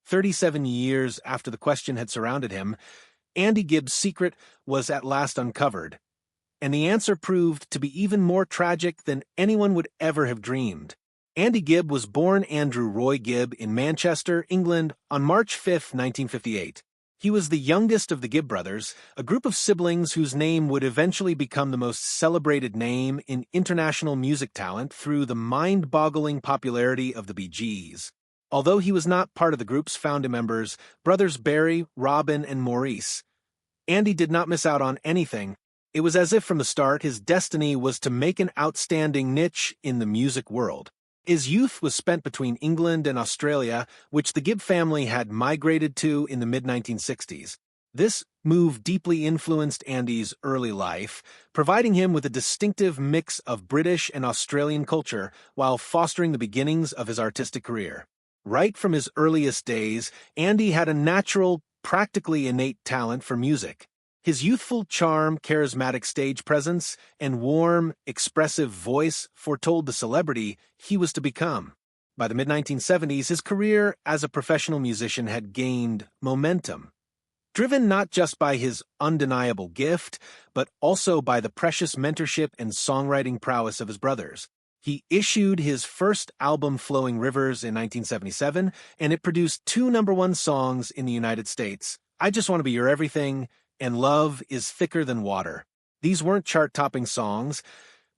37 years after the question had surrounded him, Andy Gibb's secret was at last uncovered, and the answer proved to be even more tragic than anyone would ever have dreamed. Andy Gibb was born Andrew Roy Gibb in Manchester, England, on March 5, 1958. He was the youngest of the Gibb brothers, a group of siblings whose name would eventually become the most celebrated name in international music talent through the mind-boggling popularity of the Bee Gees. Although he was not part of the group's founding members, brothers Barry, Robin, and Maurice, Andy did not miss out on anything. It was as if from the start his destiny was to make an outstanding niche in the music world. His youth was spent between England and Australia, which the Gibb family had migrated to in the mid-1960s. This move deeply influenced Andy's early life, providing him with a distinctive mix of British and Australian culture while fostering the beginnings of his artistic career. Right from his earliest days, Andy had a natural, practically innate talent for music. His youthful charm, charismatic stage presence, and warm, expressive voice foretold the celebrity he was to become. By the mid-1970s, his career as a professional musician had gained momentum, driven not just by his undeniable gift, but also by the precious mentorship and songwriting prowess of his brothers. He issued his first album, Flowing Rivers, in 1977, and it produced 2 number-one songs in the United States, I Just Want to Be Your Everything and Love Is Thicker Than Water. These weren't chart-topping songs.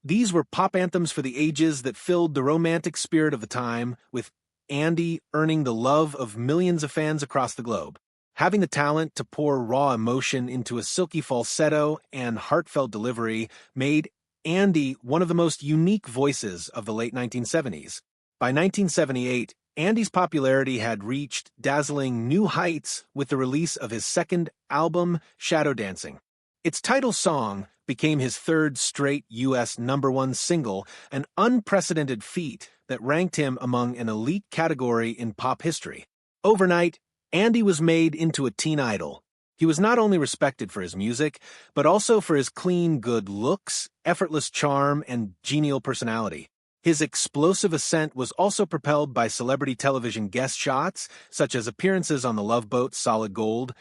These were pop anthems for the ages that filled the romantic spirit of the time, with Andy earning the love of millions of fans across the globe. Having the talent to pour raw emotion into a silky falsetto and heartfelt delivery made Andy one of the most unique voices of the late 1970s. By 1978, Andy's popularity had reached dazzling new heights with the release of his second album, Shadow Dancing. Its title song became his third straight U.S. number-one single, an unprecedented feat that ranked him among an elite category in pop history. Overnight, Andy was made into a teen idol. He was not only respected for his music, but also for his clean, good looks, effortless charm, and genial personality. His explosive ascent was also propelled by celebrity television guest shots, such as appearances on the Love Boat Solid Gold,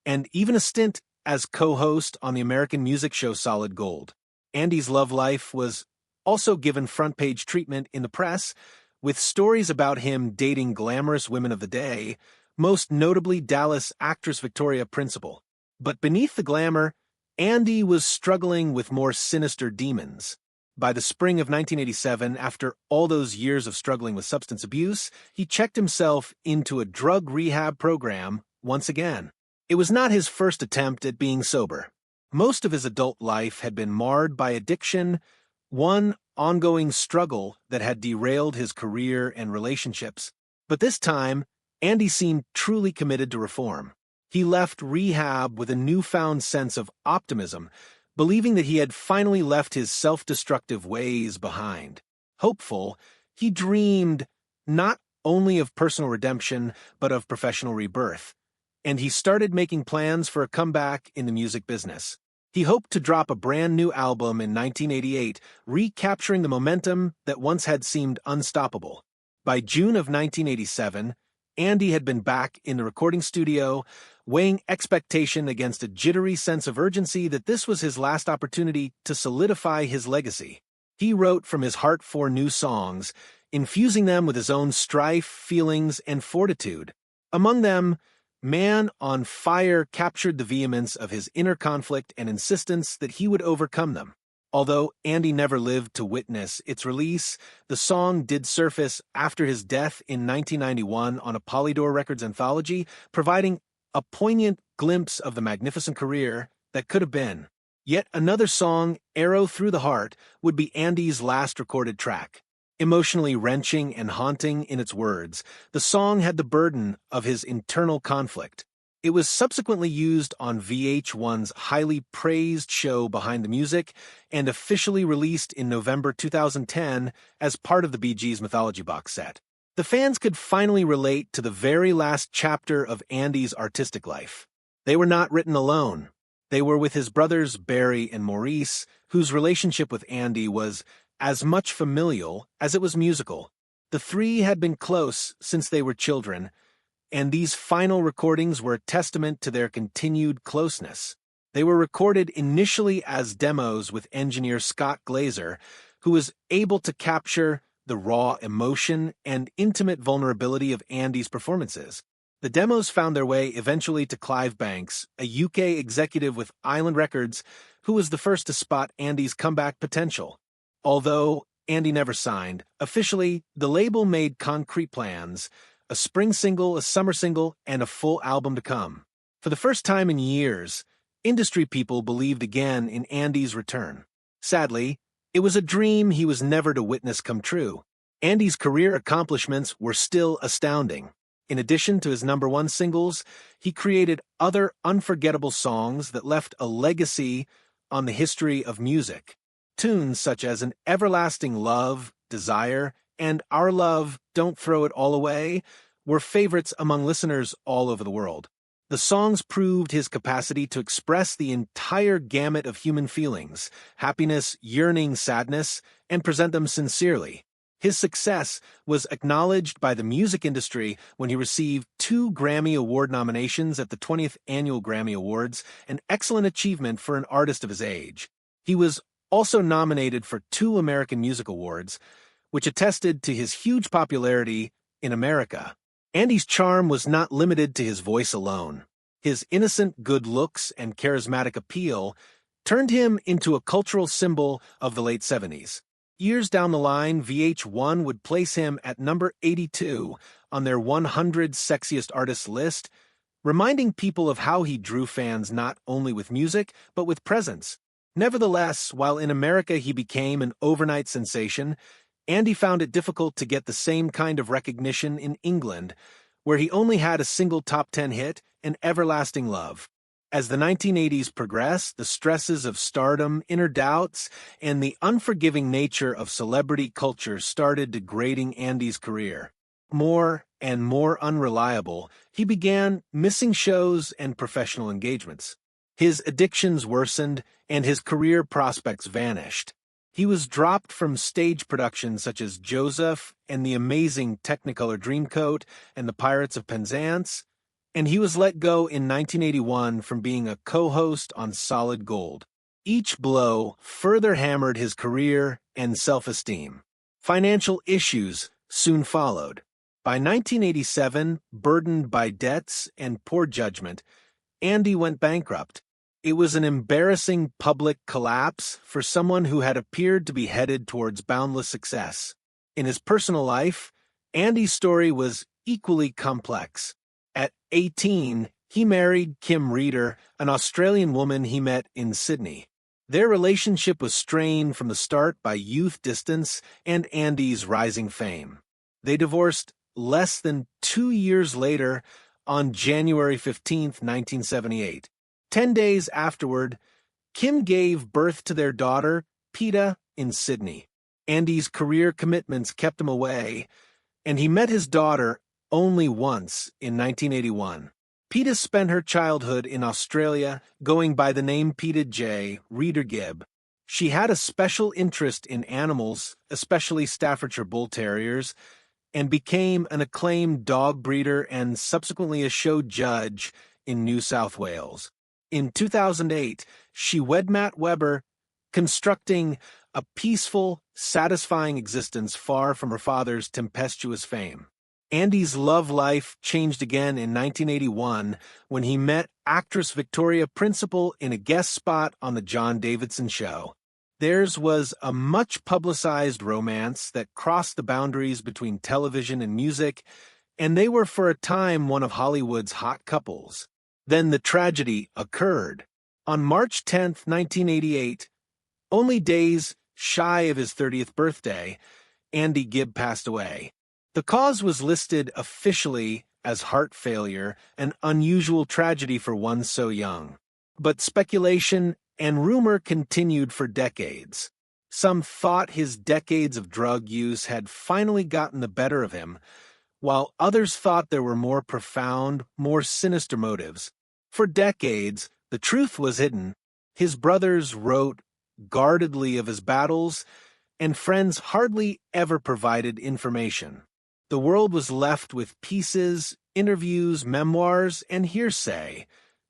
and even a stint as co-host on the American music show Solid Gold. Andy's love life was also given front-page treatment in the press, with stories about him dating glamorous women of the day, most notably Dallas actress Victoria Principal. But beneath the glamour, Andy was struggling with more sinister demons. By the spring of 1987, after all those years of struggling with substance abuse, he checked himself into a drug rehab program once again. It was not his first attempt at being sober. Most of his adult life had been marred by addiction, one ongoing struggle that had derailed his career and relationships. But this time, Andy seemed truly committed to reform. He left rehab with a newfound sense of optimism, believing that he had finally left his self-destructive ways behind. Hopeful, he dreamed not only of personal redemption, but of professional rebirth, and he started making plans for a comeback in the music business. He hoped to drop a brand new album in 1988, recapturing the momentum that once had seemed unstoppable. By June of 1987, Andy had been back in the recording studio, weighing expectation against a jittery sense of urgency that this was his last opportunity to solidify his legacy. He wrote from his heart 4 new songs, infusing them with his own strife, feelings, and fortitude. Among them, Man on Fire captured the vehemence of his inner conflict and insistence that he would overcome them. Although Andy never lived to witness its release, the song did surface after his death in 1991 on a Polydor Records anthology, providing a poignant glimpse of the magnificent career that could have been. Yet another song, Arrow Through the Heart, would be Andy's last recorded track. Emotionally wrenching and haunting in its words, the song had the burden of his internal conflict. It was subsequently used on VH1's highly praised show Behind the Music and officially released in November 2010 as part of the Bee Gees Mythology box set. The fans could finally relate to the very last chapter of Andy's artistic life. They were not written alone. They were with his brothers Barry and Maurice, whose relationship with Andy was as much familial as it was musical. The three had been close since they were children, and these final recordings were a testament to their continued closeness. They were recorded initially as demos with engineer Scott Glazer, who was able to capture the raw emotion and intimate vulnerability of Andy's performances. The demos found their way eventually to Clive Banks, a UK executive with Island Records, who was the first to spot Andy's comeback potential. Although Andy never signed, officially, the label made concrete plans: a spring single, a summer single, and a full album to come. For the first time in years, industry people believed again in Andy's return. Sadly, it was a dream he was never to witness come true. Andy's career accomplishments were still astounding. In addition to his #1 singles, he created other unforgettable songs that left a legacy on the history of music. Tunes such as An Everlasting Love, Desire, and Our Love, Don't Throw It All Away were favorites among listeners all over the world. The songs proved his capacity to express the entire gamut of human feelings: happiness, yearning, sadness, and present them sincerely. His success was acknowledged by the music industry when he received 2 Grammy Award nominations at the 20th Annual Grammy Awards, an excellent achievement for an artist of his age. He was also nominated for 2 American Music Awards, which attested to his huge popularity in America. Andy's charm was not limited to his voice alone. His innocent good looks and charismatic appeal turned him into a cultural symbol of the late 70s. Years down the line, VH1 would place him at number 82 on their 100 Sexiest Artists list, reminding people of how he drew fans not only with music, but with presence. Nevertheless, while in America he became an overnight sensation, Andy found it difficult to get the same kind of recognition in England, where he only had a single top 10 hit, An Everlasting Love. As the 1980s progressed, the stresses of stardom, inner doubts, and the unforgiving nature of celebrity culture started degrading Andy's career. More and more unreliable, he began missing shows and professional engagements. His addictions worsened, and his career prospects vanished. He was dropped from stage productions such as Joseph and the amazing Technicolor Dreamcoat and the Pirates of Penzance, and he was let go in 1981 from being a co-host on Solid Gold. Each blow further hammered his career and self-esteem. Financial issues soon followed. By 1987, burdened by debts and poor judgment, Andy went bankrupt. It was an embarrassing public collapse for someone who had appeared to be headed towards boundless success. In his personal life, Andy's story was equally complex. At 18, he married Kim Reeder, an Australian woman he met in Sydney. Their relationship was strained from the start by youth distance and Andy's rising fame. They divorced less than 2 years later on January 15, 1978. 10 days afterward, Kim gave birth to their daughter, Peta, in Sydney. Andy's career commitments kept him away, and he met his daughter only once in 1981. Peta spent her childhood in Australia, going by the name Peta J. Reeder Gibb. She had a special interest in animals, especially Staffordshire Bull Terriers, and became an acclaimed dog breeder and subsequently a show judge in New South Wales. In 2008, she wed Matt Weber, constructing a peaceful, satisfying existence far from her father's tempestuous fame. Andy's love life changed again in 1981 when he met actress Victoria Principal in a guest spot on The John Davidson Show. Theirs was a much-publicized romance that crossed the boundaries between television and music, and they were for a time one of Hollywood's hot couples. Then the tragedy occurred. On March 10, 1988, only days shy of his 30th birthday, Andy Gibb passed away. The cause was listed officially as heart failure, an unusual tragedy for one so young. But speculation and rumor continued for decades. Some thought his decades of drug use had finally gotten the better of him, while others thought there were more profound, more sinister motives. For decades, the truth was hidden. His brothers wrote guardedly of his battles, and friends hardly ever provided information. The world was left with pieces interviews, memoirs, and hearsay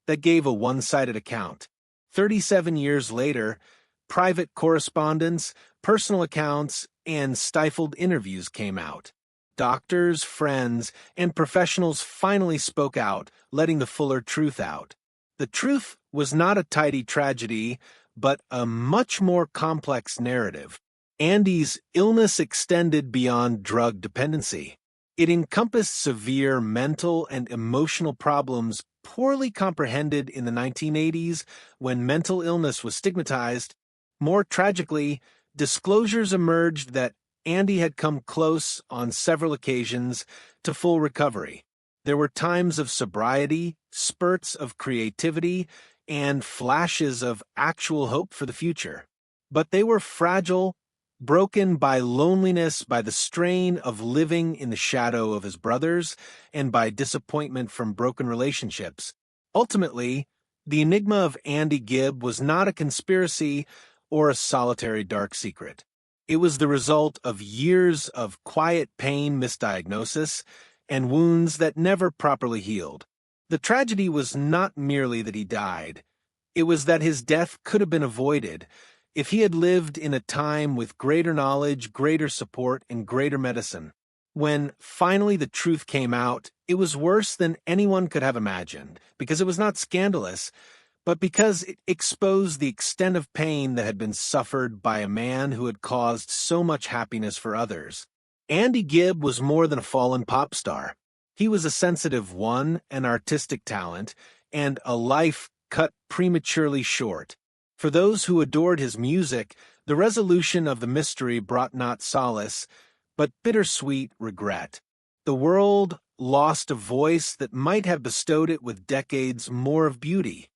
that gave a one-sided account. 37 years later, private correspondence, personal accounts, and stifled interviews came out. Doctors, friends, and professionals finally spoke out, letting the fuller truth out. The truth was not a tidy tragedy, but a much more complex narrative. Andy's illness extended beyond drug dependency. It encompassed severe mental and emotional problems poorly comprehended in the 1980s when mental illness was stigmatized. More tragically, disclosures emerged that Andy had come close on several occasions to full recovery. There were times of sobriety, spurts of creativity, and flashes of actual hope for the future. But they were fragile, broken by loneliness, by the strain of living in the shadow of his brothers, and by disappointment from broken relationships. Ultimately, the enigma of Andy Gibb was not a conspiracy or a solitary dark secret. It was the result of years of quiet pain, misdiagnosis, and wounds that never properly healed. The tragedy was not merely that he died. It was that his death could have been avoided if he had lived in a time with greater knowledge, greater support, and greater medicine. When finally the truth came out, it was worse than anyone could have imagined, because it was not scandalous, but because it exposed the extent of pain that had been suffered by a man who had caused so much happiness for others. Andy Gibb was more than a fallen pop star. He was a sensitive one, an artistic talent, and a life cut prematurely short. For those who adored his music, the resolution of the mystery brought not solace, but bittersweet regret. The world lost a voice that might have bestowed it with decades more of beauty.